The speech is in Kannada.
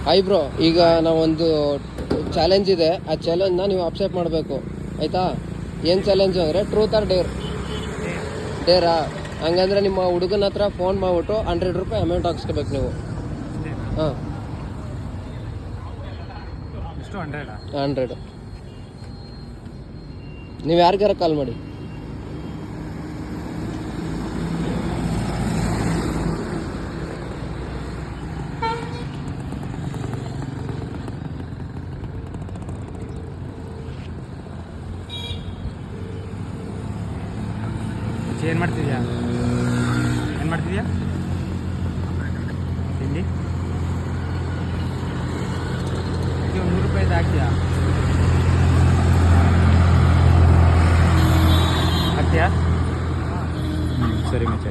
ಹಾಯ್ ಬ್ರೋ, ಈಗ ನಾವೊಂದು ಚಾಲೆಂಜ್ ಇದೆ. ಆ ಚಾಲೆಂಜ್ನ ನೀವು ಅಕ್ಸೆಪ್ಟ್ ಮಾಡಬೇಕು, ಆಯಿತಾ? ಏನು ಚಾಲೆಂಜು ಅಂದರೆ ಟ್ರೂತ್ ಆರ್ ಡೇರಾ. ಹಂಗಂದ್ರೆ ನಿಮ್ಮ ಹುಡುಗನ ಹತ್ರ ಫೋನ್ ಮಾಡಿಬಿಟ್ಟು 100 ರೂಪಾಯಿ ಅಮೌಂಟ್ ಹಾಕ್ಸ್ಕೋಬೇಕು ನೀವು. ಹಾಂ, ಎಷ್ಟು 100? 100. ನೀವು ಯಾರಿಗಾರ ಕಾಲ್ ಮಾಡಿ. ಏನು ಮಾಡ್ತಿದ್ಯಾ? ತಿಂಡಿ ಈಗ 100 ರೂಪಾಯಿದು ಹಾಕ್ತೀಯಾ? ಸರಿ ಮಚ್ಚ.